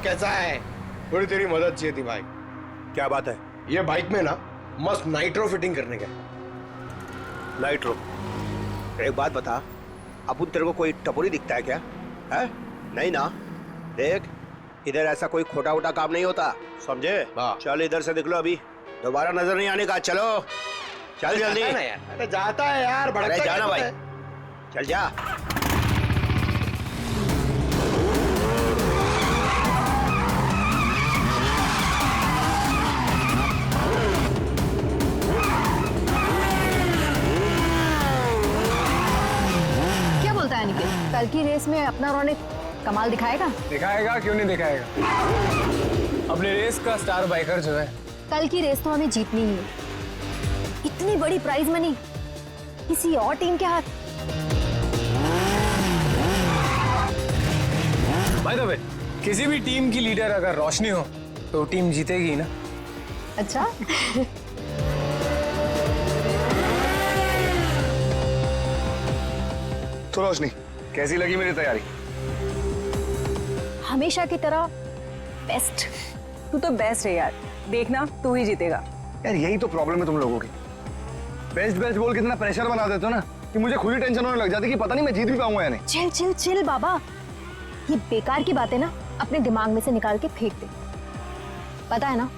कैसा है? थोड़ी तेरी मदद चाहिए थी भाई। क्या बात है? ये बाइक में ना मस्त नाइट्रो फिटिंग करने का। नाइट्रो? एक बात बता, अपुन तेरे को कोई टपोरी दिखता है क्या? है? नहीं ना? देख, इधर ऐसा कोई खोटा वोटा काम नहीं होता, समझे? चल इधर से निकलो, अभी दोबारा नजर नहीं आने का। चलो चल जल्दी। अरे जाता है यार, भड़कता जाना भाई, चल जा। क्या बोलता है निखिल? कल की रेस में अपना रौनक कमाल दिखाएगा? दिखाएगा, क्यों नहीं दिखाएगा। अपने रेस का स्टार बाइकर जो है। कल की रेस तो हमें जीतनी ही है। इतनी बड़ी प्राइज मनी किसी और टीम के हाथ। बाय द वे, किसी भी टीम की लीडर अगर रोशनी हो तो टीम जीतेगी ना। अच्छा। तो रोशनी, कैसी लगी मेरी तैयारी? हमेशा की तरह बेस्ट। तू तो बेस्ट है यार, देखना तू ही जीतेगा। यार यही तो प्रॉब्लम है तुम लोगों की। बेस्ट बेस्ट बोल के इतना प्रेशर बना देते हो ना कि मुझे खुद ही टेंशन होने लग जाती कि पता नहीं मैं जीत भी पाऊंगा या नहीं। चिल चिल चिल बाबा, ये बेकार की बातें ना अपने दिमाग में से निकाल के फेंक दे। पता है ना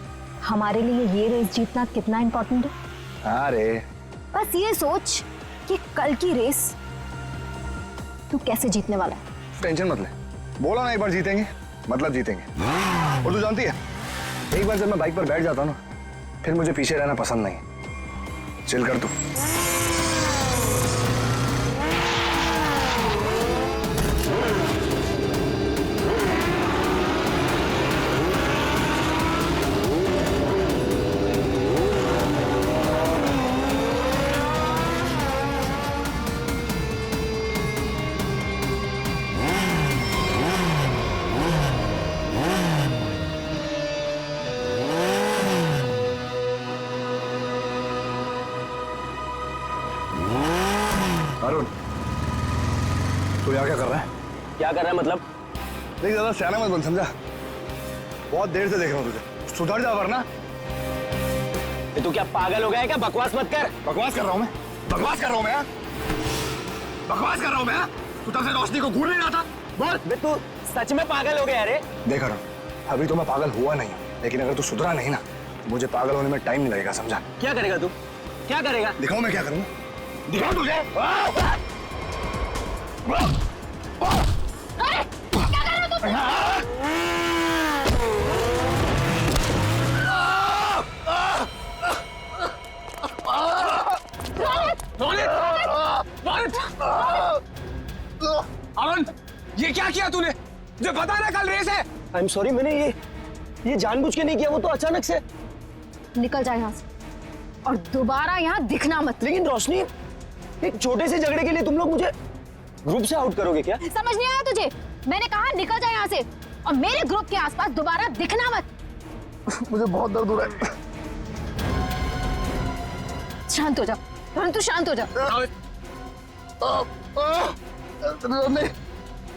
हमारे लिए ये रेस जीतना कितना इम्पोर्टेंट है। अरे बस ये सोच कि कल की रेस तू कैसे जीतने वाला है। टेंशन मत ले, बोला ना एक बार जीतेंगे मतलब जीतेंगे। और तू जानती है, एक बार जब मैं बाइक पर बैठ जाता हूँ ना, फिर मुझे पीछे रहना पसंद नहीं। चिल कर तू। अरुण, तू यहाँ क्या कर रहा है? क्या कर रहा है मतलब? देख ज्यादा सियाना मत बन, समझा? बहुत देर से देख रहा हूँ तुझे, सुधर जा वरना। तू क्या पागल हो गया है क्या? बकवास मत कर। बकवास कर रहा हूँ मैं? बकवास कर रहा हूँ मैं? बकवास कर रहा हूँ मैं? तू तब से रोशनी को घूर नहीं रहा था? बोल। बे तू सच में पागल हो गया रे? देख अरुण, अभी तो मैं पागल हुआ नहीं, लेकिन अगर तू सुधरा नहीं ना, तो मुझे पागल होने में टाइम नहीं लगेगा, समझा? क्या करेगा तू? क्या करेगा? दिखाऊं मैं क्या करूँ? दिखाऊं तुझे? क्या कर रहे हो तुम? अरुण, ये क्या किया तूने? जो पता ना कल रेस है। आई एम सॉरी, मैंने ये जानबूझ के नहीं किया, वो तो अचानक से। निकल जा यहाँ से और दोबारा यहाँ दिखना मत। लेकिन रोशनी, एक छोटे से झगड़े के लिए तुम लोग मुझे ग्रुप से आउट करोगे क्या? समझ नहीं आया तुझे? मैंने कहा निकल जा यहाँ से और मेरे ग्रुप के आसपास दोबारा दिखना मत। मुझे बहुत दर्द हो रहा है। शांत हो जा रोहन, तू शांत हो जा।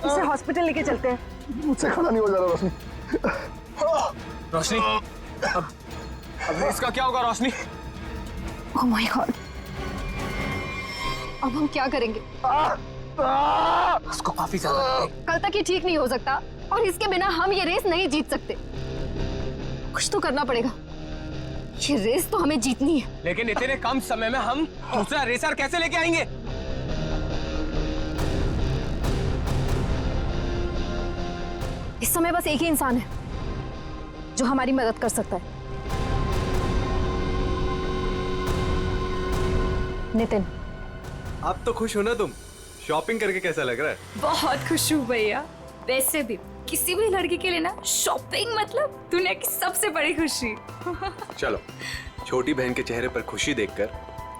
इसे हॉस्पिटल लेके चलते हैं। मुझसे खड़ा नहीं हो जा रहा रोशनी। रोशनी, अब इसका क्या होगा रोशनी? ओह माय गॉड, अब हम क्या करेंगे? उसको काफी ज्यादा कल तक ये ठीक नहीं हो सकता और इसके बिना हम ये रेस नहीं जीत सकते। कुछ तो करना पड़ेगा, ये रेस तो हमें जीतनी है। लेकिन इतने कम समय में हम दूसरा रेसर कैसे लेके आएंगे? इस समय बस एक ही इंसान है जो हमारी मदद कर सकता है, नितिन। आप तो खुश हो ना तुम? शॉपिंग करके कैसा लग रहा है? बहुत खुश हूँ भैया। वैसे भी किसी भी लड़की के लिए ना शॉपिंग मतलब दुनिया की सबसे बड़ी खुशी। चलो, छोटी बहन के चेहरे पर खुशी देखकर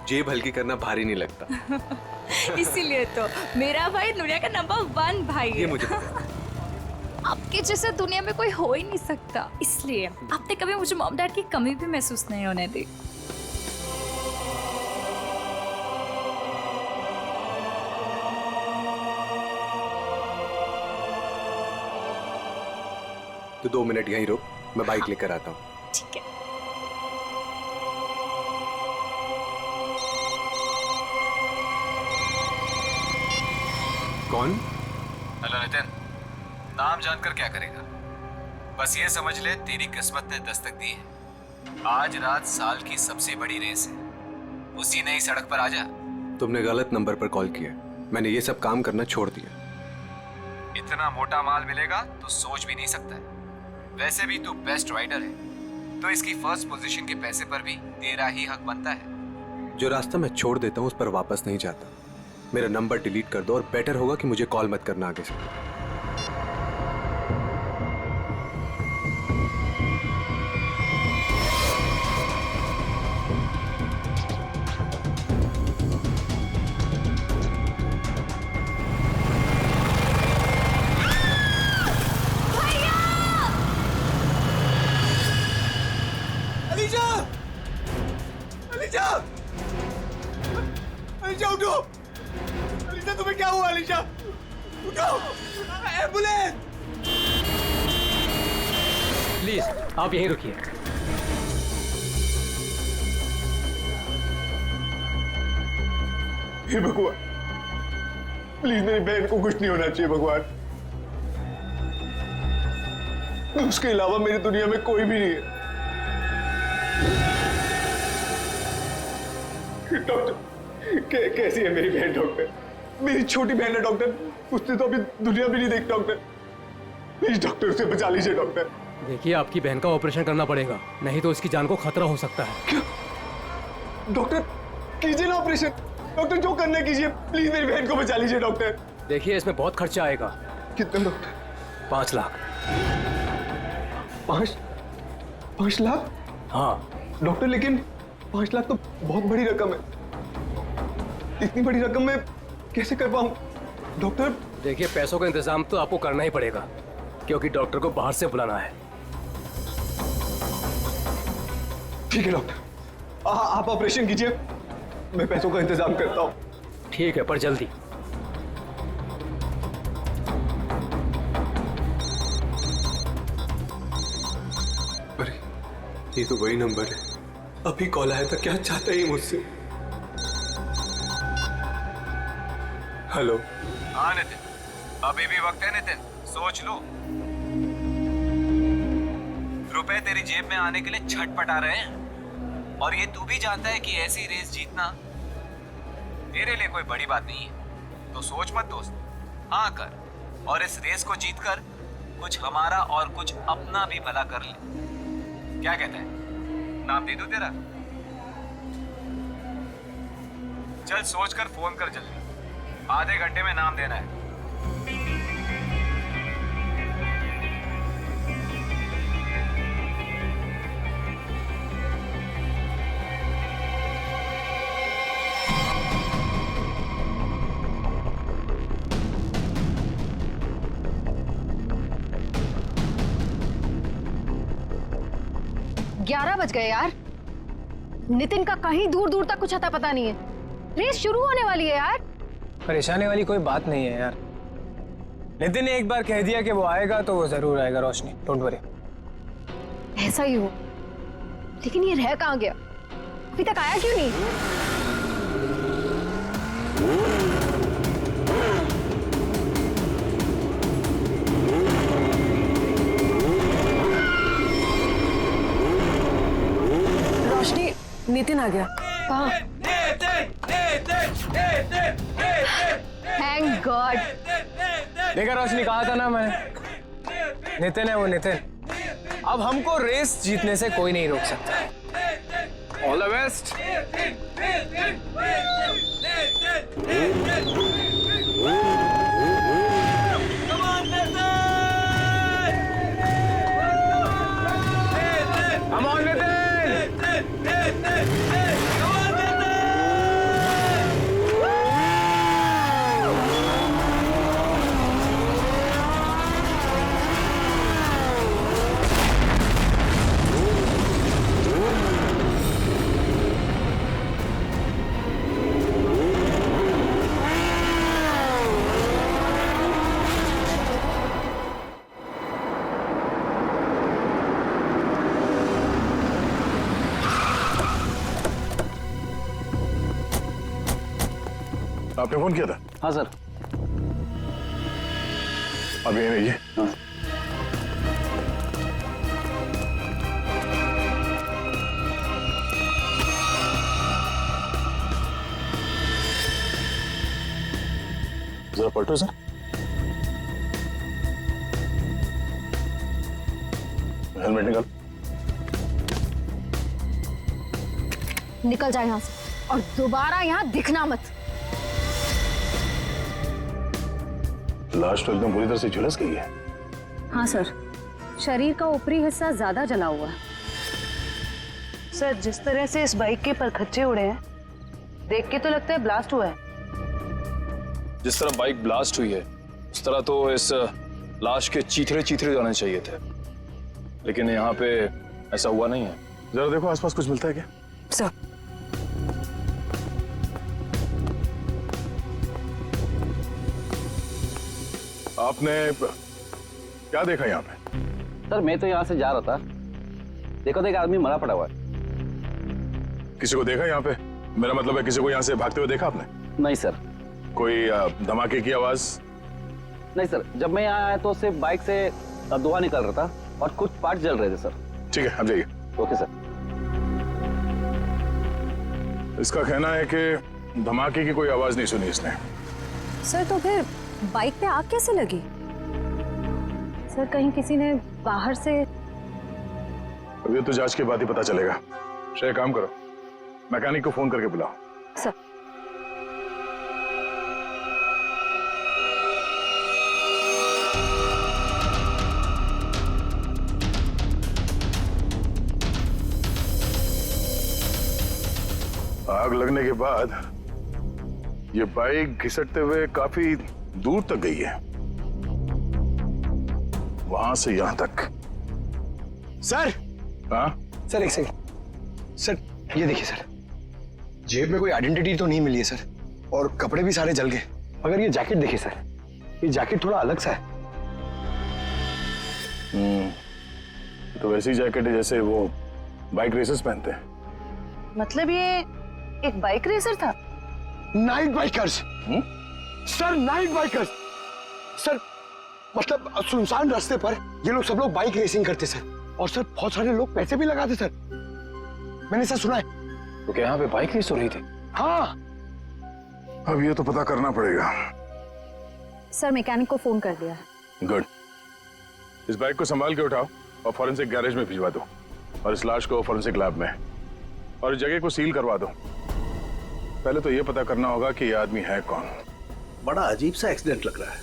जेब हल्की करना भारी नहीं लगता। इसीलिए तो मेरा भाई दुनिया का नंबर 1 भाई है। ये मुझे पता है। आपके जैसा दुनिया में कोई हो ही नहीं सकता, इसलिए आपने कभी मुझे मॉम डैड की कमी भी महसूस नहीं होने दी। तो 2 मिनट यहीं रुक, मैं बाइक लेकर आता हूँ। ठीक है। कौन? हेलो नितिन, नाम जानकर क्या करेगा? बस ये समझ ले तेरी किस्मत ने दस्तक दी है। आज रात साल की सबसे बड़ी रेस है, उसी नई सड़क पर आजा। तुमने गलत नंबर पर कॉल किया। मैंने ये सब काम करना छोड़ दिया। इतना मोटा माल मिलेगा तो सोच भी नहीं सकता है। वैसे भी तू बेस्ट राइडर है, तो इसकी फर्स्ट पोजीशन के पैसे पर भी तेरा ही हक बनता है। जो रास्ता मैं छोड़ देता हूँ उस पर वापस नहीं जाता। मेरा नंबर डिलीट कर दो और बेटर होगा कि मुझे कॉल मत करना आगे से। अलीशा! अलीशा! अलीशा उठो! अलीशा तुम्हें क्या हुआ अलीशा? उठो! एम्बुलेंस! प्लीज आप यहीं रुकिए। हे भगवान, प्लीज मेरी बहन को कुछ नहीं होना चाहिए भगवान। उसके अलावा मेरी दुनिया में कोई भी नहीं है। डॉक्टर, कैसी है मेरी बहन डॉक्टर? मेरी छोटी बहन है डॉक्टर, उसने तो अभी दुनिया भी नहीं देखी डॉक्टर। प्लीज डॉक्टर उसे बचा लीजिए डॉक्टर। देखिए आपकी बहन का ऑपरेशन करना पड़ेगा, नहीं तो इसकी जान को खतरा हो सकता है। क्या? डॉक्टर कीजिए ना ऑपरेशन। डॉक्टर जो करना है कीजिए, प्लीज मेरी बहन को बचा लीजिए डॉक्टर। देखिए इसमें बहुत खर्चा आएगा। कितना डॉक्टर? 5 लाख। 5 लाख? हाँ डॉक्टर लेकिन 5 लाख तो बहुत बड़ी रकम है। इतनी बड़ी रकम मैं कैसे कर पाऊं डॉक्टर? देखिए पैसों का इंतजाम तो आपको करना ही पड़ेगा, क्योंकि डॉक्टर को बाहर से बुलाना है। ठीक है डॉक्टर, आप ऑपरेशन कीजिए, मैं पैसों का इंतजाम करता हूँ। ठीक है पर जल्दी। अरे ये तो वही नंबर है। अभी कॉल आया था, क्या चाहता है ये मुझसे? हेलो। हाँ नितिन, अभी भी वक्त है नितिन, सोच लो। रुपए तेरी जेब में आने के लिए छटपटा रहे हैं, और ये तू भी जानता है कि ऐसी रेस जीतना तेरे लिए कोई बड़ी बात नहीं है। तो सोच मत दोस्त, हाँ कर, और इस रेस को जीतकर कुछ हमारा और कुछ अपना भी भला कर ले। क्या कहता है? नाम दे दूं तेरा? चल सोचकर फोन कर जल्दी, आधे घंटे में नाम देना है। ग्यारह बज गए यार। नितिन का कहीं दूर दूर तक कुछ अता पता नहीं है। रेस शुरू होने वाली है यार। परेशानी वाली कोई बात नहीं है यार। नितिन ने एक बार कह दिया कि वो आएगा तो वो जरूर आएगा रोशनी, डोंट वरी। ऐसा ही हो, लेकिन ये रह कहाँ गया? अभी तक आया क्यों नहीं? रोशनी, नितिन आ गया। कहाँ? Thank God. देखा रोशनी, कहा था ना मैंने, नितिन है वो नितिन। अब हमको रेस जीतने से कोई नहीं रोक सकता। All the best. Come on, Nitin! आपने फोन किया था? हाँ सर। अब यही रहिए। जरा पलटो सर। हेलमेट निकाल। निकल जाए यहाँ से और दोबारा यहाँ दिखना मत। लाश तो एकदम बुरी तरह से झुलस गई है। हाँ सर, शरीर का ऊपरी हिस्सा ज्यादा जला हुआ है। सर, जिस तरह से इस बाइक के परखच्चे उड़े हैं, देख के तो लगता है ब्लास्ट हुआ है। जिस तरह बाइक ब्लास्ट हुई है उस तरह तो इस लाश के चीथड़े चीथड़े जाने चाहिए थे, लेकिन यहाँ पे ऐसा हुआ नहीं है। जरा देखो आसपास कुछ मिलता है क्या? सर, आपने क्या देखा यहाँ पे? सर मैं तो यहाँ से जा रहा था, देखो तो एक आदमी मरा पड़ा हुआ है। किसी को देखा यहाँ पे? मेरा मतलब है किसी को यहाँ से भागते हुए देखा आपने? नहीं सर। कोई धमाके की आवाज? नहीं सर, जब मैं यहाँ आया तो सिर्फ बाइक से धुआं निकल रहा था और कुछ पार्ट जल रहे थे सर। ठीक है, आप जाइए। Okay sir. इसका कहना है कि धमाके की कोई आवाज नहीं सुनी इसने। सर तो फिर बाइक पे आग कैसे लगी? सर कहीं किसी ने बाहर से। अब ये तो जांच के बाद ही पता चलेगा। श्रेय, काम करो, मैकेनिक को फोन करके बुलाओ। सर आग लगने के बाद ये बाइक घिसटते हुए काफी दूर तक गई है, वहां से यहां तक। सर। हाँ सर एक सेकंड। सर ये देखिए सर, जेब में कोई आइडेंटिटी तो नहीं मिली है सर, और कपड़े भी सारे जल गए। मगर ये जैकेट देखिए सर, ये जैकेट थोड़ा अलग सा है। तो वैसी जैकेट है जैसे वो बाइक रेसर्स पहनते हैं। मतलब ये एक बाइक रेसर था? Night bikers sir, night bikers sir. मतलब सुनसान रास्ते पर ये लोग सब लोग बाइक रेसिंग करते सर, और सर बहुत सारे लोग पैसे भी लगाते सर, मैंने ऐसा सुना है। तो क्या यहाँ पे बाइक रेस हो रही थी? हाँ। अब ये तो पता करना पड़ेगा। सर मैकेनिक को फोन कर दिया है। गुड। इस बाइक को संभाल के उठाओ और फॉरेंसिक गैरेज में भिजवा दो, और इस लाश को फॉरेंसिक लैब में, और इस जगह को सील करवा दो। पहले तो ये पता करना होगा कि ये आदमी है कौन। बड़ा अजीब सा एक्सीडेंट लग रहा है।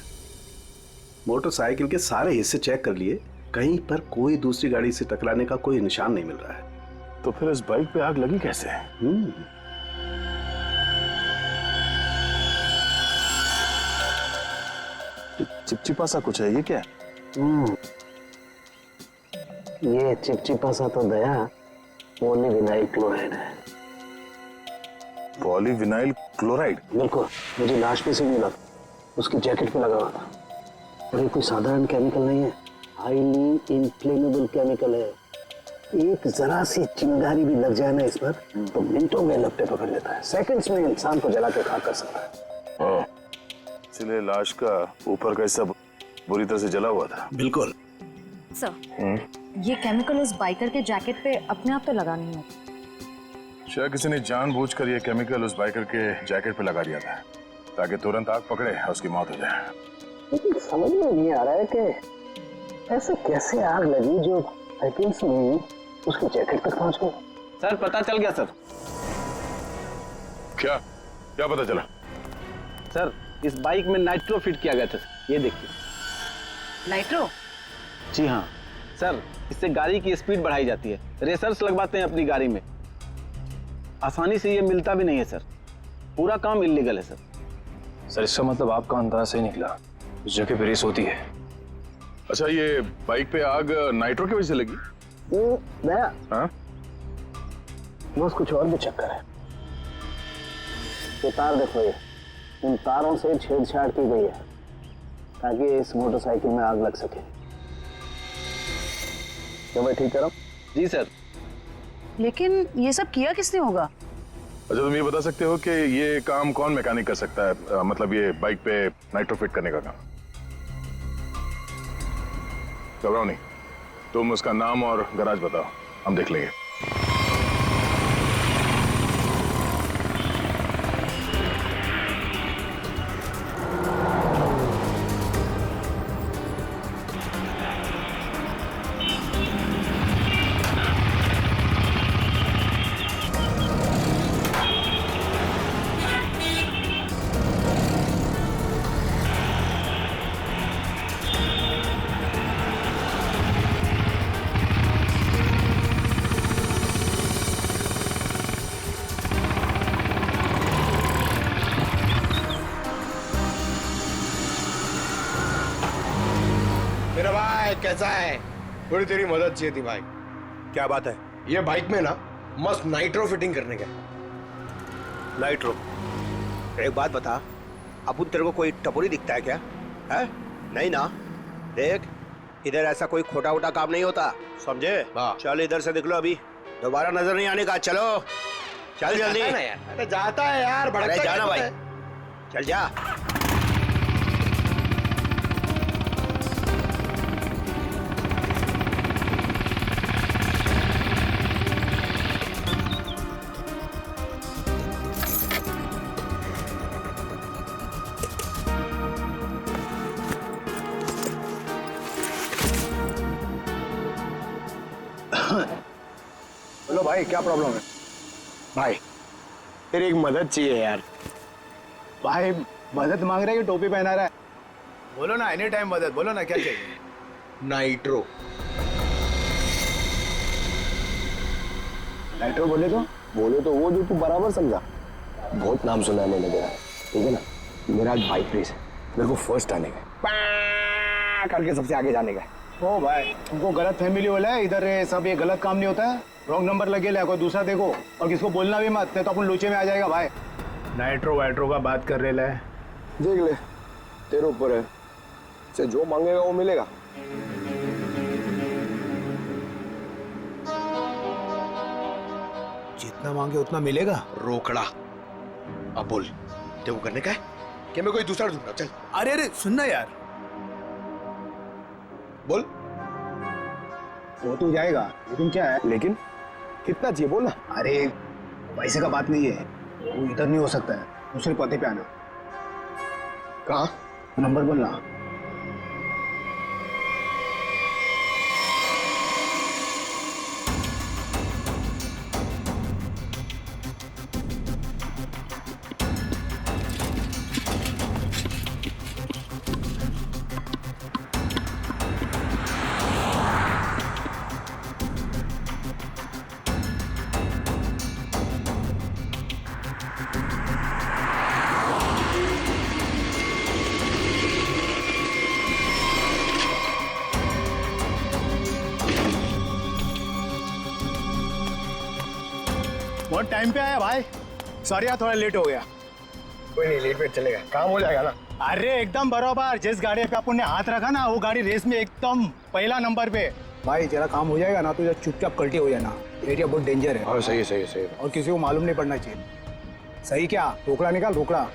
मोटरसाइकिल के सारे हिस्से चेक कर लिए, कहीं पर कोई दूसरी गाड़ी से टकराने का कोई निशान नहीं मिल रहा है। तो फिर इस बाइक पे आग लगी कैसे? चिपचिपा सा कुछ है, ये क्या है? ये चिपचिपा सा तो दया पॉलीविनाइल क्लोराइड है। Polyvinyl chloride? बिल्कुल, मुझे लाश पे से मिला, उसकी जैकेट पे लगा हुआ था। और ये कोई साधारण केमिकल नहीं है, हाईली इनफ्लेमेबल केमिकल है। एक जरा सी चिंगारी भी लग जाए ना इस पर तो मिनटों में लपटे पकड़ लेता है, सेकंड्स में इंसान को जला के खाक कर सकता है। इसलिए लाश का ऊपर का हिस्सा बुरी तरह से जला हुआ था। बिल्कुल सर, ये केमिकल उस बाइकर के जैकेट पे अपने आप तो लगा नहीं है। शायद किसी ने जानबूझकर ये केमिकल उस बाइकर के जैकेट पे लगा दिया था ताकि तुरंत आग पकड़े और उसकी मौत हो जाए। लेकिन समझ में नहीं आ रहा है कि ऐसे कैसे आग लगी जो सेकंड्स में उसकी जैकेट तक पहुंच गई। सर पता चल गया सर। क्या क्या पता चला? सर इस बाइक में नाइट्रो फिट किया गया था, ये देखिए। नाइट्रो? जी हाँ सर, इससे गाड़ी की स्पीड बढ़ाई जाती है। रेसर्स लगवाते हैं अपनी गाड़ी में, आसानी से ये मिलता भी नहीं है सर। पूरा काम इल्लीगल है सर। सर इसका मतलब आपका अंदाजा सही निकला, उस जगह पे रेस होती है। अच्छा, ये बाइक पे आग नाइट्रो की वजह से लगी? दया, हाँ? बस कुछ और भी चक्कर है। ये तार देखो, ये इन तारों से छेड़छाड़ की गई है ताकि इस मोटरसाइकिल में आग लग सके। क्या मैं ठीक कह रहा हूं? जी सर। लेकिन ये सब किया किसने होगा? अच्छा, तुम ये बता सकते हो कि ये काम कौन मैकेनिक कर सकता है, मतलब ये बाइक पे नाइट्रो फिट करने का काम? घबराओ नहीं, तुम उसका नाम और गराज बताओ, हम देख लेंगे। मेरा भाई कैसा है? थोड़ी तेरी मदद चाहिए थी भाई। क्या बात है? ये बाइक में ना मस्त नाइट्रो फिटिंग करने का। नाइट्रो? एक बात बता, अपुन तेरे को कोई टपोरी दिखता है क्या? है? नहीं ना? देख, इधर ऐसा कोई खोटा वोटा काम नहीं होता, समझे? चल इधर से निकलो, अभी दोबारा नजर नहीं आने का। चलो चल जल्दी। अरे जाता है यार, अरे जाना भाई, चल जा। बोलो भाई, क्या प्रॉब्लम है? भाई तेरी एक मदद चाहिए यार। भाई मदद मांग रहा है कि टोपी पहना रहा है? बोलो ना, एनी टाइम मदद, बोलो ना क्या चाहिए। नाइट्रो। नाइट्रो बोले तो वो जो तू बराबर समझा। बहुत नाम सुना है मैंने तेरा, ठीक है ना? मेरा आज बाइक रेस है, मेरे को फर्स्ट आने का करके सबसे आगे जाने का। ओ भाई, तुमको गलत फैमिली वाला है, इधर ये सब ये गलत काम नहीं होता है। रॉन्ग नंबर लगे ले, कोई दूसरा देखो, और किसको बोलना भी मत, नहीं तो अपन लोचे में आ जाएगा भाई। नाइट्रो वाइट्रो का बात कर रहे है, देख ले, तेरे ऊपर है, से जो मांगेगा वो मिलेगा। जितना मांगे उतना मिलेगा। रोकड़ा। अब बोल, तेरे को करने का है कि मैं कोई दूसरा ढूंढूंगा? चल। अरे अरे सुनना यार, बोल। वो तो जाएगा, लेकिन क्या है? लेकिन कितना चाहिए बोल ना। अरे पैसे का बात नहीं है, वो इधर नहीं हो सकता है, दूसरे पते पे आना। कहाँ? नंबर बोलना। बहुत टाइम पे आया भाई, सॉरी यार थोड़ा लेट हो गया। कोई नहीं, लेट वेट चलेगा, काम हो जाएगा ना। अरे एकदम बराबर, जिस गाड़ी पे अपन ने हाथ रखा ना, वो गाड़ी रेस में एकदम पहला नंबर पे। भाई तेरा काम हो जाएगा ना, तो चुपचाप कल्टी हो जाना, एरिया बहुत डेंजर है। सही है, सही है, सही है। और किसी को मालूम नहीं पड़ना चाहिए। सही क्या? रोकड़ा निकाल, रोकड़ा।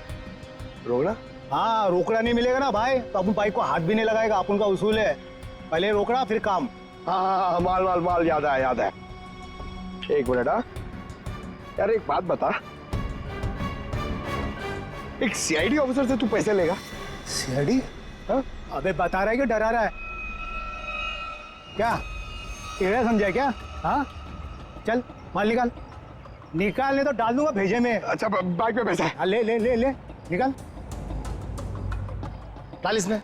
रोकड़ा? हाँ, रोकड़ा नहीं मिलेगा ना भाई तो अपन बाइक को हाथ भी नहीं लगाएगा, अपन का उसूल है, पहले रोकड़ा फिर काम। हाँ, माल माल माल, याद है, याद है। एक मिनट। हाँ यार, एक बात बता, एक सीआईडी ऑफिसर से तू पैसे लेगा? सीआईडी? हाँ? अबे बता रहा है कि डरा रहा है? क्या तेरा समझा क्या? हाँ चल माल निकाल, निकाल, नहीं तो डाल दूंगा भेजे में। अच्छा, बाइक पे पैसा है? हाँ, ले ले ले ले, निकाल, डाल इसमें।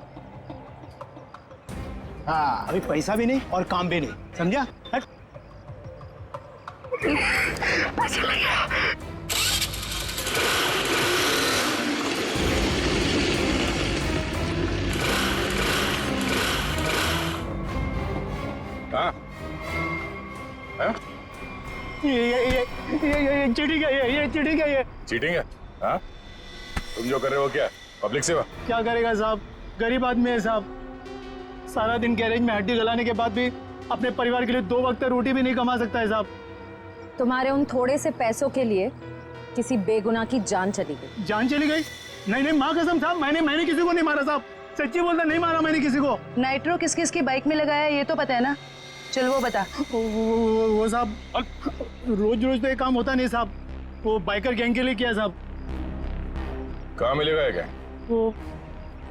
हाँ, अभी पैसा भी नहीं और काम भी नहीं, समझा? हट। ये चीटिंग है, ये चीटिंग है, ये चीटिंग है? हाँ, तुम जो कर रहे हो क्या पब्लिक सेवा? क्या करेगा साहब, गरीब आदमी है साहब, सारा दिन गैरेज में हड्डी गलाने के बाद भी अपने परिवार के लिए 2 वक्त रोटी भी नहीं कमा सकता है साहब। तुम्हारे उन थोड़े से पैसों के लिए किसी बेगुनाह की जान चली गई। जान चली गई? नहीं नहीं माँ कसम साहब, मैंने किसी को नहीं मारा साहब, सच्ची बोलता, नहीं मारा मैंने किसी को। नाइट्रो किस किस की बाइक में लगाया ये तो पता है ना? चल वो बता। वो साहब रोज रोज तो ये काम होता नहीं साहब, वो बाइकर गैंग के लिए किया साहब। कहाँ मिलेगा क्या? वो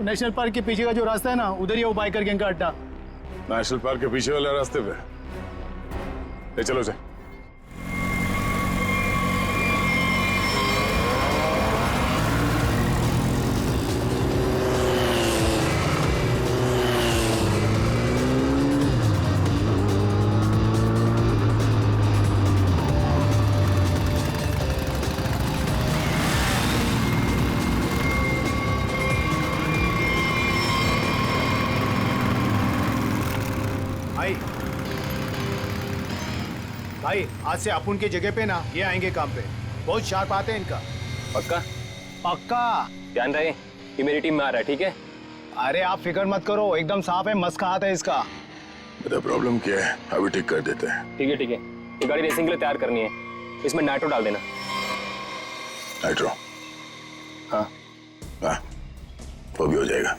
नेशनल पार्क के पीछे का जो रास्ता है ना, उधर ही है वो बाइकर गैंग का अड्डा। नेशनल पार्क के पीछे वाले रास्ते पे? ले चलो उसे। भाई आज से अपुन की जगह पे ना ये आएंगे काम पे, बहुत शार्प आते हैं इनका। पक्का? पक्का। ध्यान रहे ये मेरी टीम में आ रहा है, ठीक है? अरे आप फिक्र मत करो, एकदम साफ है, मस्त का हाथ है इसका। बेटा प्रॉब्लम क्या है, अभी ठीक कर देते हैं। ठीक है ठीक है, ये गाड़ी रेसिंग के लिए तैयार करनी है, इसमें नाइट्रो डाल देना। नाइट्रो? हाँ हाँ, वो भी हो जाएगा।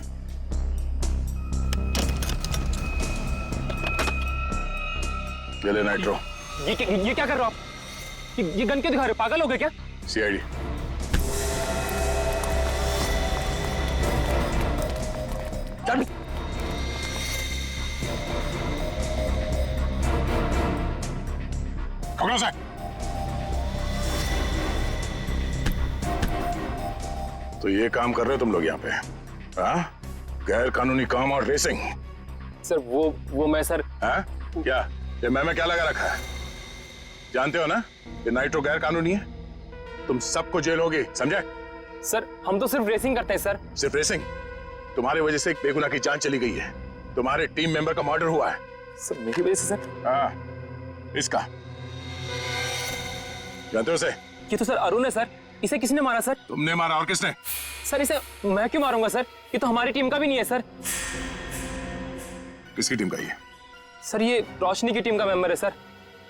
ले ले नाइट्रो। ये क्या कर रहे हो आप? ये गन क्यों दिखा रहे हो? पागल हो गए क्या? सीआईडी। चल। पकड़ो उसे। तो ये काम कर रहे हो तुम लोग यहाँ पे? हाँ? गैर कानूनी काम और रेसिंग। सर वो मैं सर। हाँ? क्या ये मैं क्या लगा रखा है? जानते हो ना ये नाइट्रो गैर कानूनी है, तुम सबको जेल होगी, समझे? सर हम तो सिर्फ रेसिंग करते हैं सर। सिर्फ रेसिंग? तुम्हारी वजह से एक बेगुनाह की जान चली गई है, तुम्हारे टीम मेंबर का मर्डर हुआ है। सर मेरी वजह से सर? हाँ, इसका जानते हो उसे? ये तो सर अरुण है सर, इसे किसने मारा सर? तुमने मारा, और किसने? सर इसे मैं क्यों मारूंगा सर, ये तो हमारी टीम का भी नहीं है सर। किसकी टीम का ये? सर ये रोशनी की टीम का मेंबर है सर,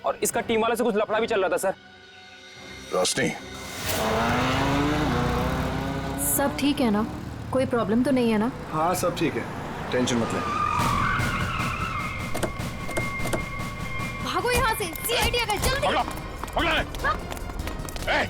और इसका टीम वाले से कुछ लफड़ा भी चल रहा था सर। रोशनी? सब ठीक है ना? कोई प्रॉब्लम तो नहीं है ना? हाँ सब ठीक है, टेंशन मत ले। भागो यहाँ से, सीआईडी आ गए, जल्दी। पकड़ो, पकड़ो। ए!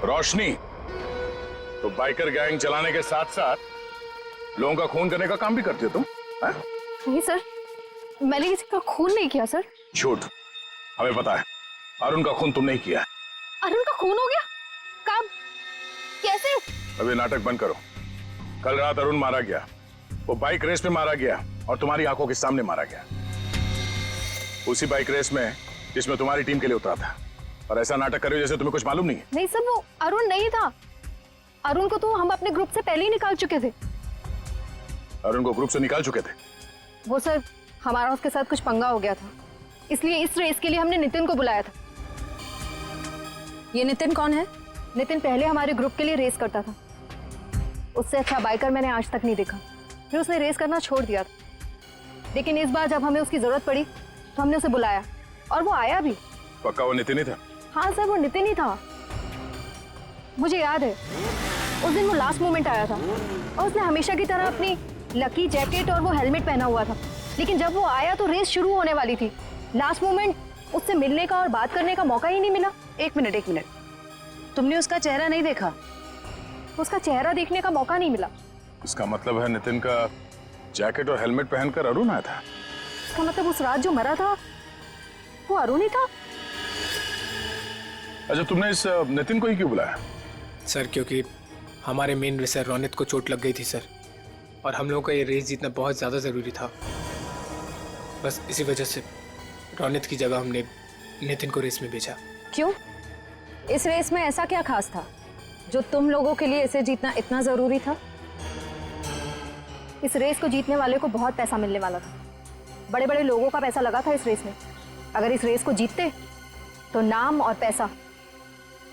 रोशनी, तो बाइकर गैंग चलाने के साथ साथ लोगों का खून करने का काम भी करते हो तुम? नहीं सर, मैंने किसी का खून नहीं किया सर। झूठ, हमें पता है अरुण का खून तुमने ही किया है। अरुण का खून हो गया? कब? कैसे? अभी नाटक बंद करो। कल रात अरुण मारा गया, वो बाइक रेस में मारा गया और तुम्हारी आंखों के सामने मारा गया, उसी बाइक रेस में जिसमें तुम्हारी टीम के लिए उतरा था। और ऐसा नाटक कर रहे हो जैसे तुम्हें कुछ मालूम नहीं है। नहीं सर, वो अरुण नहीं था। अरुण को तो हम अपने ग्रुप से पहले ही निकाल चुके थे। अरुण को ग्रुप से निकाल चुके थे? वो सर, हमारा उसके साथ कुछ पंगा हो गया था, इसलिए इस रेस के लिए हमने नितिन को बुलाया था। ये नितिन कौन है? नितिन पहले हमारे ग्रुप के लिए रेस करता था। उससे अच्छा बाइकर मैंने आज तक नहीं देखा। फिर उसने रेस करना छोड़ दिया था, लेकिन इस बार जब हमें उसकी जरूरत पड़ी तो हमने उसे बुलाया और वो आया भी। पक्का वो नितिन ही था? हाँ सर, वो नितिन ही था। मुझे याद है उस दिन वो लास्ट मोमेंट आया था और उसने हमेशा की तरह अपनी लकी जैकेट और वो हेलमेट पहना हुआ था, लेकिन जब वो आया तो रेस शुरू होने वाली थी। लास्ट मोमेंट उससे मिलने का और बात करने का मौका ही नहीं मिला। एक मिनट, तुमने उसका चेहरा नहीं देखा? उसका चेहरा देखने का मौका नहीं मिला। इसका मतलब है नितिन का जैकेट और हेलमेट पहनकर अरुण आया था? इसका मतलब उस रात जो मरा था वो अरुण ही था। अच्छा, तुमने इस नितिन को ही क्यों बुलाया? सर क्योंकि हमारे मेन रेसर रोनित को चोट लग गई थी सर, और हम लोगों का ये रेस जीतना बहुत ज़्यादा ज़रूरी था। बस इसी वजह से रोनित की जगह हमने नितिन को रेस में भेजा। क्यों? इस रेस में ऐसा क्या खास था जो तुम लोगों के लिए इसे जीतना इतना जरूरी था? इस रेस को जीतने वाले को बहुत पैसा मिलने वाला था। बड़े बड़े लोगों का पैसा लगा था इस रेस में। अगर इस रेस को जीतते तो नाम और पैसा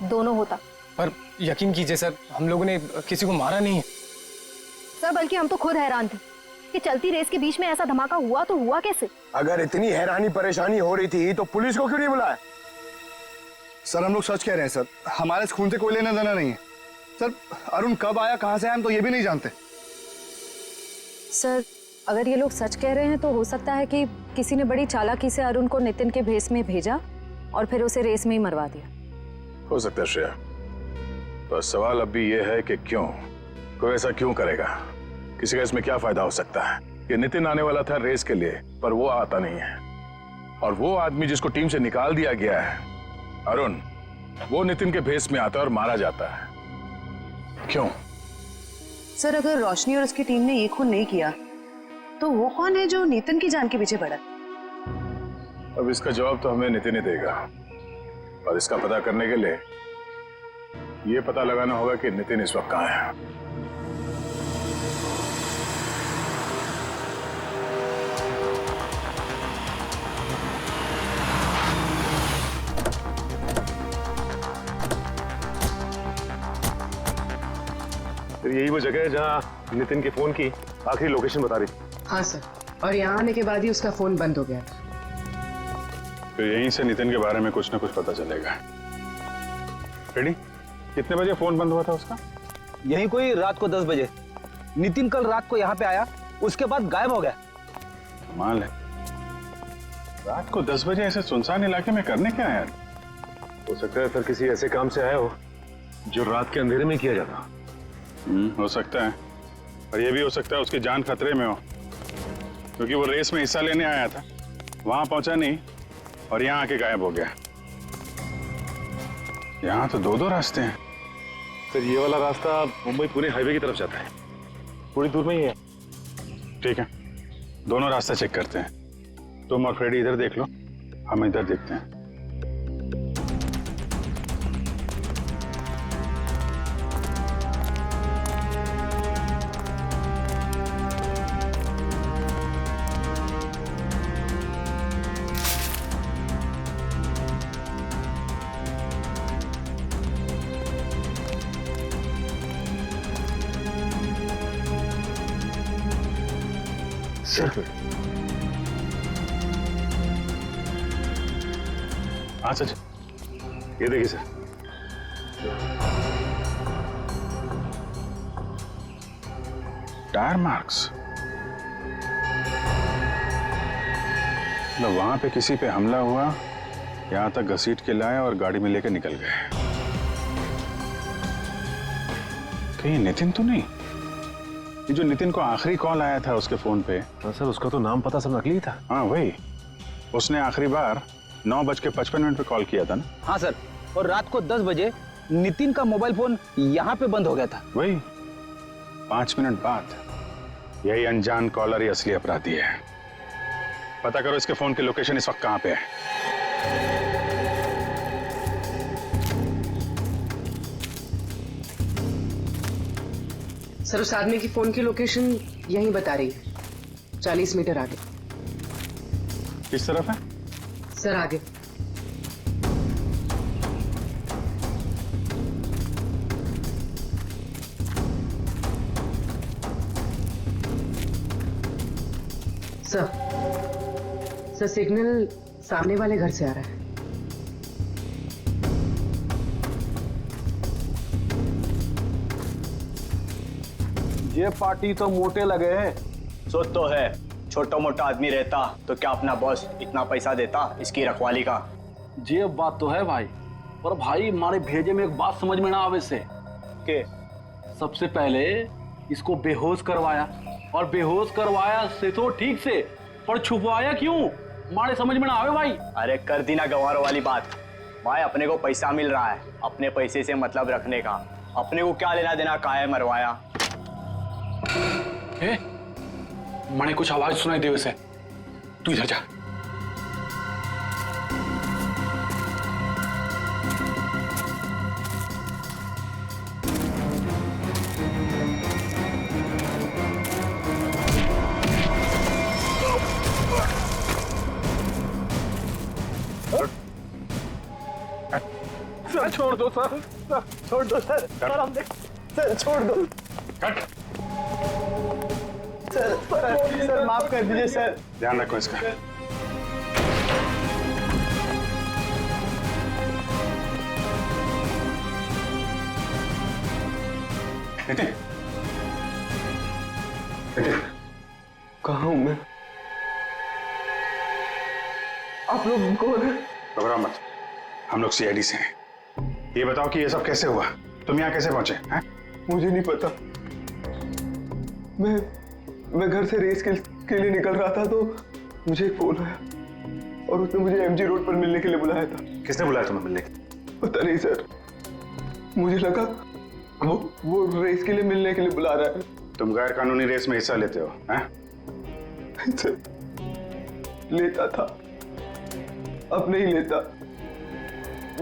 दोनों होता। पर यकीन कीजिए सर, हम लोगों ने किसी को मारा नहीं है सर, बल्कि हम तो खुद हैरान थे कि चलती रेस के बीच में ऐसा धमाका हुआ तो हुआ कैसे। अगर इतनी हैरानी परेशानी हो रही थी तो पुलिस को क्यों नहीं बुलाया? सर हम लोग सच कह रहे हैं सर, हमारे इस खून से कोई लेना देना नहीं है सर। अरुण कब आया, कहाँ से आया, हम तो ये भी नहीं जानते। सर अगर ये लोग सच कह रहे हैं तो हो सकता है कि किसी ने बड़ी चालाकी से अरुण को नितिन के भेस में भेजा और फिर उसे रेस में ही मरवा दिया। हो सकता है श्रेया, तो सवाल अब भी ये है कि क्यों, कोई ऐसा क्यों करेगा? किसी का इसमें क्या फायदा हो सकता है कि नितिन आने वाला था रेस के लिए पर वो आता नहीं है, और वो आदमी जिसको टीम से निकाल दिया गया है अरुण, वो नितिन के भेस में आता है और मारा जाता है। क्यों? सर अगर रोशनी और उसकी टीम ने ये खून नहीं किया तो वो कौन है जो नितिन की जान के पीछे पड़ा? अब इसका जवाब तो हमें नितिन ही देगा, और इसका पता करने के लिए ये पता लगाना होगा कि नितिन इस वक्त कहाँ है। यही वो जगह है जहाँ नितिन के फोन की आखिरी लोकेशन बता रही थी। हाँ सर, और यहाँ आने के बाद ही उसका फोन बंद हो गया था। तो यहीं से नितिन के बारे में कुछ ना कुछ पता चलेगा। रेडी? कितने बजे फोन बंद हुआ था उसका? यही कोई रात को 10 बजे। नितिन कल रात को यहाँ पे आया, उसके बाद गायब हो गया। कमाल है, रात को 10 बजे ऐसे सुनसान इलाके में करने क्या आया? हो सकता है सर किसी ऐसे काम से आया हो जो रात के अंधेरे में किया जाता। हो सकता है, और ये भी हो सकता है उसकी जान खतरे में हो, क्योंकि वो रेस में हिस्सा लेने आया था, वहां पहुंचा नहीं और यहाँ आके गायब हो गया। यहाँ तो 2-2 रास्ते हैं। सर ये वाला रास्ता मुंबई पुणे हाईवे की तरफ जाता है, थोड़ी दूर में ही है। ठीक है, दोनों रास्ते चेक करते हैं। तुम और फ्रेडी इधर देख लो, हम इधर देखते हैं। सर हाँ सच, ये देखिए सर, टायर मार्क्स। मतलब वहां पे किसी पे हमला हुआ, यहां तक घसीट के लाए और गाड़ी में लेकर निकल गए। कहीं नितिन तो नहीं? ये जो नितिन को आखिरी कॉल आया था उसके फोन पे। हाँ सर, उसका तो नाम पता सब नकली था। हाँ वही, उसने आखिरी बार 9:55 पे कॉल किया था ना? हाँ सर, और रात को 10 बजे नितिन का मोबाइल फोन यहाँ पे बंद हो गया था। वही 5 मिनट बाद। यही अनजान कॉलर ही असली अपराधी है। पता करो इसके फोन की लोकेशन इस वक्त कहाँ पे है। सर उस आदमी की फोन की लोकेशन यहीं बता रही है, 40 मीटर आगे। किस तरफ है? सर आगे। सर सिग्नल सामने वाले घर से आ रहा है। ये पार्टी तो मोटे लगे हैं। सो तो है, छोटा मोटा आदमी रहता तो क्या अपना बॉस इतना पैसा देता इसकी रखवाली का। ये बात तो है भाई, पर भाई हमारे भेजे में एक बात समझ में ना आवे से के सबसे पहले इसको बेहोश करवाया, और बेहोश करवाया से तो ठीक से, पर छुपवाया क्यों हमारे समझ में ना आवे भाई। अरे कर दी ना गंवारों वाली बात भाई, अपने को पैसा मिल रहा है, अपने पैसे से मतलब रखने का, अपने को क्या लेना देना काहे मरवाया। मैंने कुछ आवाज सुनाई दे वैसे, तू इधर जा। सर छोड़ दो सर, छोड़ दो सर, हम देख सर, छोड़ दो सर, माफ कर दीजिए सर। ध्यान रखो इसका। नितिन, कहाँ हूं मैं? आप लोग कौन है? घबराओ मत, हम लोग सीआईडी से हैं। ये बताओ कि ये सब कैसे हुआ, तुम यहाँ कैसे पहुंचे हैं? मुझे नहीं पता। मैं घर से रेस के लिए निकल रहा था तो मुझे एक फोन आया और उसने मुझे एमजी रोड पर मिलने के लिए बुलाया था। किसने बुलाया तुम्हें मिलने के? पता नहीं सर, मुझे लगा वो रेस के लिए मिलने के लिए बुला रहा है। तुम गैर कानूनी रेस में हिस्सा लेते हो हैं? सर, लेता था, अब नहीं लेता।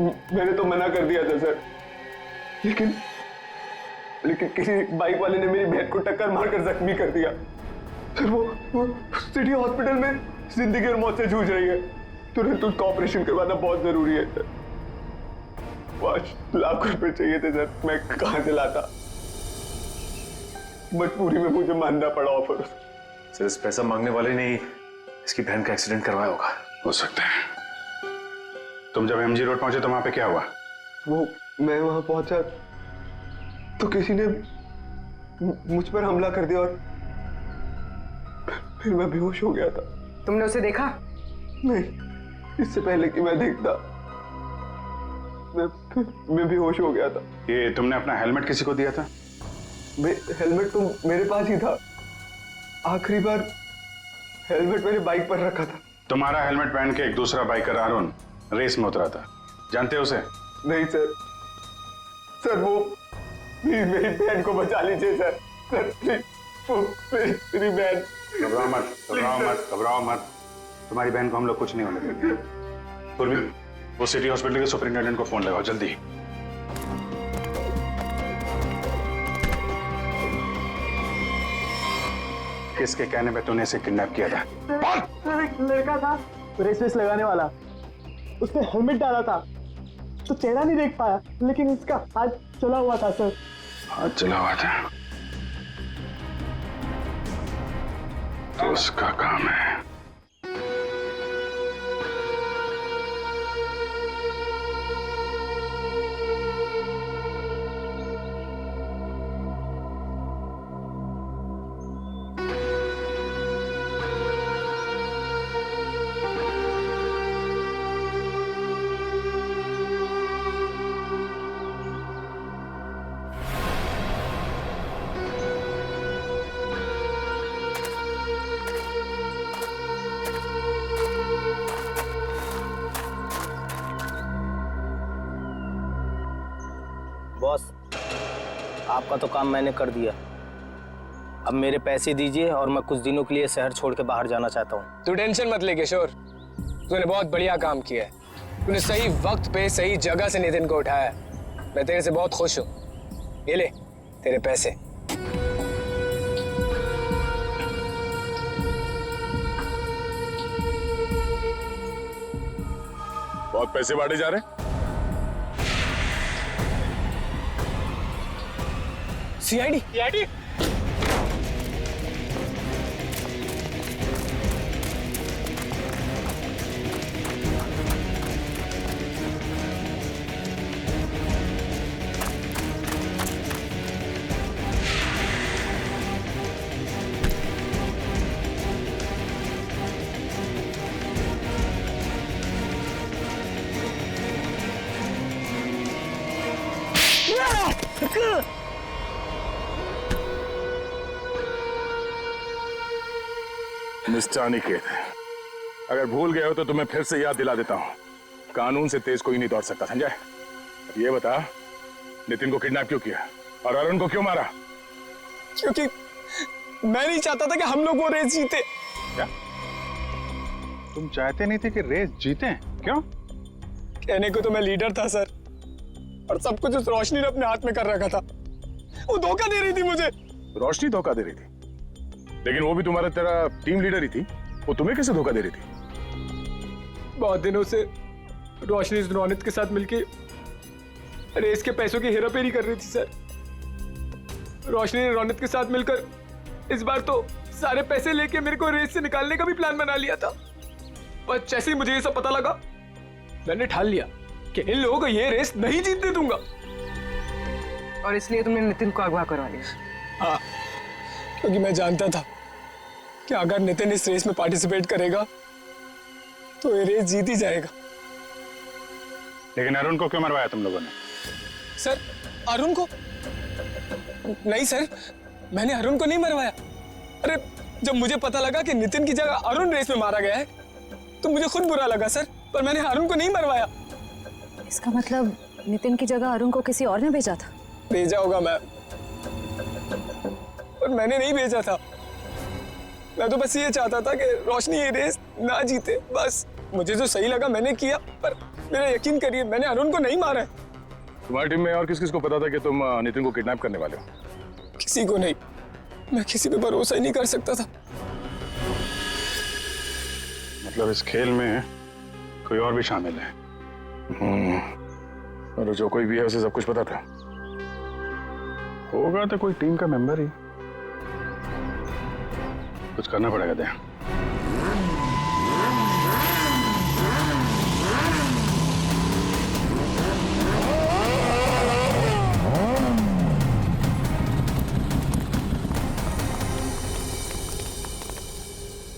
मैंने तो मना कर दिया था सर, लेकिन किसी बाइक वाले ने मेरी बहन को टक्कर मारकर जख्मी कर दिया। सर वो सिटी हॉस्पिटल में जिंदगी और मौत से जूझ रही है। तुरंत उसका ऑपरेशन करवाना बहुत जरूरी है सर। 5 लाख रुपए चाहिए थे सर, मैं कहां से लाता? मजबूरी में मुझे मानना पड़ा ऑफर। सर इस पैसा मांगने वाले ने इसकी बहन का एक्सीडेंट करवाया होगा। हो सकता है। तुम जब एमजी रोड पहुंचे तो वहां पे क्या हुआ? मैं वहां पहुंचा तो किसी ने मुझ पर हमला कर दिया और फिर मैं बेहोश हो गया था। तुमने उसे देखा? नहीं, इससे पहले कि मैं देखता मैं बेहोश हो गया था। ये तुमने अपना हेलमेट किसी को दिया था? हेलमेट तो मेरे पास ही था। आखिरी बार हेलमेट मेरे बाइक पर रखा था। तुम्हारा हेलमेट पहन के एक दूसरा बाइकर अरुण रेस में उतरा था, जानते हो उसे? नहीं सर, वो मेरी बहन को बचा लीजिए सर, मेरी बहन। घबराओ मत, तुम्हारी बहन को हम लोग कुछ नहीं होने देंगे। पूर्वी, वो सिटी हॉस्पिटल के सुपरिंटेंडेंट को फोन लगाओ जल्दी। किसके कहने पे तूने इसे किडनैप किया था? एक लड़का था रेस लगाने वाला, उसने हेलमेट डाला था तो चेहरा नहीं देख पाया, लेकिन उसका हाथ चला हुआ था सर। हाथ चला हुआ था तो उसका काम है। बॉस, आपका तो काम मैंने कर दिया, अब मेरे पैसे दीजिए और मैं कुछ दिनों के लिए शहर छोड़ के बाहर जाना चाहता हूँ। तू टेंशन मत ले किशोर, तूने बहुत बढ़िया काम किया है। तूने सही वक्त पे सही जगह से नितिन को उठाया। मैं तेरे से बहुत खुश हूँ। ये ले तेरे पैसे। बहुत पैसे बांटे जा रहे हैं। सीआईडी मिस्टर अनिकेत, अगर भूल गए हो तो तुम्हें फिर से याद दिला देता हूँ, कानून से तेज कोई नहीं दौड़ सकता, समझा? अब ये बता, नितिन को किडनैप क्यों किया और अरुण को क्यों मारा? क्योंकि मैं नहीं चाहता था कि हम लोग वो रेस जीते। क्या तुम चाहते नहीं थे कि रेस जीते? क्यों? कहने को तो मैं लीडर था सर, और सब कुछ उस रोशनी ने अपने हाथ में कर रखा था। वो धोखा दे रही थी मुझे। रोशनी धोखा दे रही थी, लेकिन वो भी तुम्हारा तेरा टीम लीडर ही थी, वो तुम्हें कैसे धोखा दे रही थी? बहुत दिनों से रोशनी रोनित के साथ मिलके रेस के पैसों की हेराफेरी कर रही थी सर। रोशनी ने रोनित के साथ मिलकर इस बार तो सारे पैसे लेके मेरे को रेस से निकालने का भी प्लान बना लिया था। पर जैसे ही मुझे ये सब पता लगा, मैंने ठान लिया कि इन लोगों को ये रेस नहीं जीतने दूंगा। और इसलिए तुमने नितिन को अगवा करवा लिया? हाँ, क्योंकि मैं जानता था कि अगर नितिन इस रेस में पार्टिसिपेट करेगा तो ये रेस जीत ही जाएगा। लेकिन अरुण को क्यों मरवाया तुम लोगों ने? सर, अरुण को? नहीं सर, मैंने अरुण को नहीं मरवाया। अरे, जब मुझे पता लगा कि नितिन की जगह अरुण रेस में मारा गया है तो मुझे खुद बुरा लगा सर, पर मैंने अरुण को नहीं मरवाया। इसका मतलब नितिन की जगह अरुण को किसी और ने भेजा था? भेजा होगा मैम, पर मैंने नहीं भेजा था। मैं तो बस ये चाहता था कि रोशनी ये रेस ना जीते, बस। मुझे जो सही लगा मैंने किया, पर मेरा यकीन करिए मैंने अरुण को नहीं मारा है। तुम्हारी टीम में और किस किस को पता था कि तुम नितिन को किडनैप करने वाले हो? किसी को नहीं, मैं किसी पे भरोसा ही नहीं कर सकता था। मतलब इस खेल में कोई और भी शामिल है? और जो कोई भी है उसे सब कुछ पता था? होगा तो कोई टीम का मेंबर ही। कुछ करना पड़ेगा दया।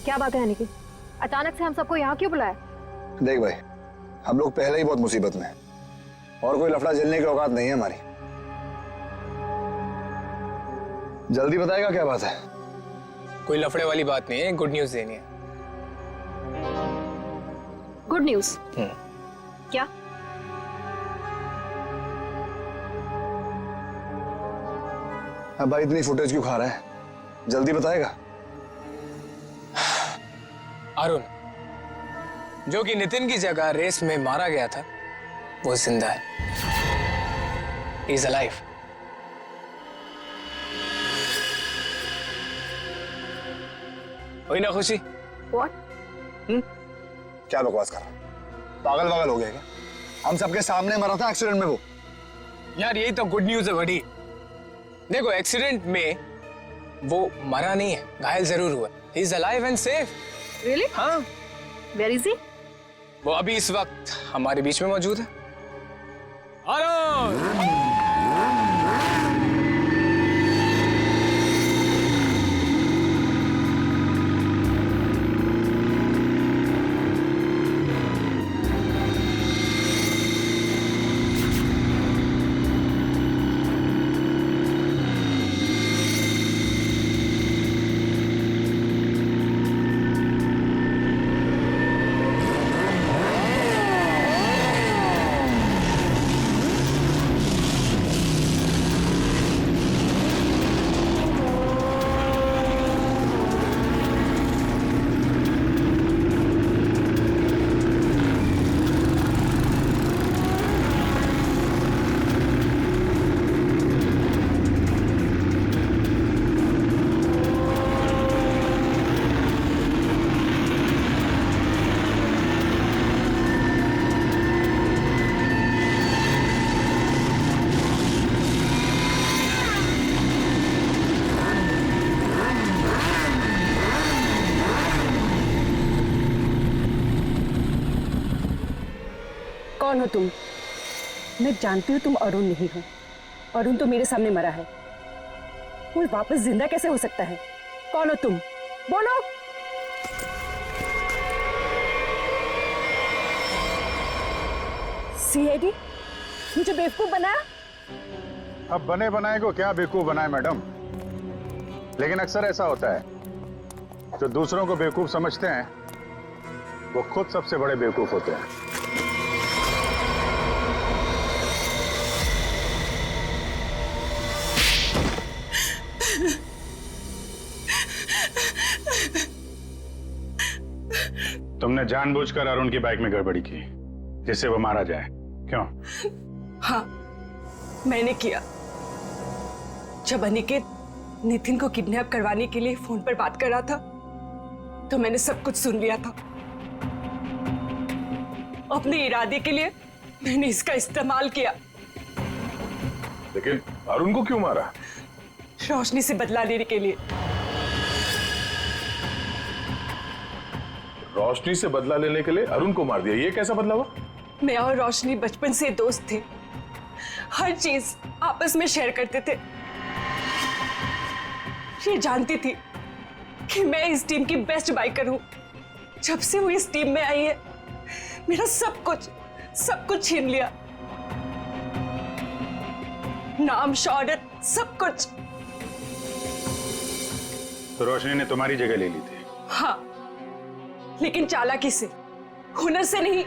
क्या बात है अनिकेत, अचानक से हम सबको यहाँ क्यों बुलाया? देख भाई, हम लोग पहले ही बहुत मुसीबत में हैं और कोई लफड़ा झेलने की औकात नहीं है हमारी। जल्दी बताएगा क्या बात है? कोई लफड़े वाली बात नहीं है, गुड न्यूज देनी है। Good news? क्या? अब भाई इतनी फुटेज क्यों खा रहा है? जल्दी बताएगा। अरुण, जो कि नितिन की जगह रेस में मारा गया था, वो जिंदा है। He is alive. हुई ना खुशी? What? क्या बकवास कर रहा है? पागल हो गया क्या? हम सबके सामने मरा था एक्सीडेंट में वो। यार यही तो गुड न्यूज है बड़ी। देखो, एक्सीडेंट में वो मरा नहीं है, घायल जरूर हुआ। He is alive and safe. Really? हाँ। Where is he? वो अभी इस वक्त हमारे बीच में मौजूद है। अरुण! कौन हो तुम? मैं जानती हूँ तुम अरुण नहीं हो। अरुण तो मेरे सामने मरा है, वो वापस जिंदा कैसे हो सकता है? कौन हो तुम? बोलो। सीआईडी मुझे बेवकूफ बनाया? अब बने बनाए को क्या बेवकूफ बनाए मैडम, लेकिन अक्सर ऐसा होता है, जो दूसरों को बेवकूफ समझते हैं वो खुद सबसे बड़े बेवकूफ होते हैं। तुमने जानबूझकर अरुण की बाइक में गड़बड़ी की जिससे वो मारा जाए, क्यों? हाँ, मैंने किया। जब अनिकेत नितिन को किडनैप करवाने के लिए फोन पर बात कर रहा था तो मैंने सब कुछ सुन लिया था। अपने इरादे के लिए मैंने इसका इस्तेमाल किया। लेकिन अरुण को क्यों मारा? रोशनी से बदला लेने के लिए। रोशनी से बदला लेने के लिए अरुण को मार दिया, ये कैसा बदला हुआ? मैं और रोशनी बचपन से दोस्त थे, हर चीज आपस में शेयर करते थे। ये जानती थी कि मैं इस टीम की बेस्ट बाइकर हूं। जब से वो इस टीम में आई है मेरा सब कुछ छीन लिया, नाम, शौहरत, सब कुछ। तो रोशनी ने तुम्हारी जगह ले ली थी? हाँ, लेकिन चालाकी से, हुनर से नहीं।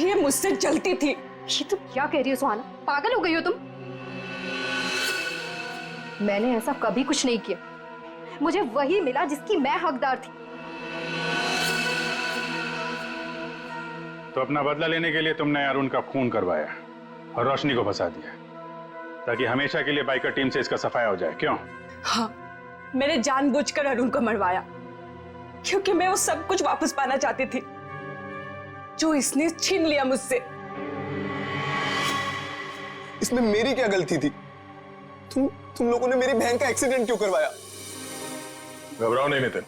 ये मुझसे जलती थी। ये तुम क्या कह रही हो सुहाना? पागल हो गई हो तुम? मैंने ऐसा कभी कुछ नहीं किया। मुझे वही मिला जिसकी मैं हकदार थी। तो अपना बदला लेने के लिए तुमने अरुण का खून करवाया और रोशनी को फंसा दिया ताकि हमेशा के लिए बाइकर टीम से इसका सफाया हो जाए, क्यों? हाँ, मैंने जानबूझकर अरुण को मरवाया क्योंकि मैं वो सब कुछ वापस पाना चाहती थी जो इसने छीन लिया मुझसे। इसमें मेरी क्या गलती थी? तुम लोगों ने मेरी बहन का एक्सीडेंट क्यों करवाया? घबराओ नहीं नितिन,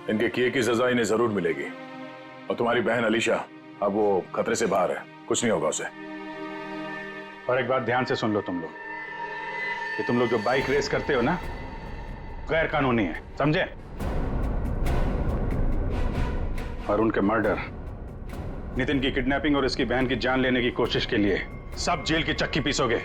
इनके किए की सजा इन्हें जरूर मिलेगी। और तुम्हारी बहन अलीशा अब वो खतरे से बाहर है, कुछ नहीं होगा उसे। और एक बात ध्यान से सुन लो तुम लोग, कि तुम लोग जो बाइक रेस करते हो ना, गैर कानूनी है, समझे? और उनके मर्डर, नितिन की किडनैपिंग और इसकी बहन की जान लेने की कोशिश के लिए सब जेल की चक्की पीसोगे।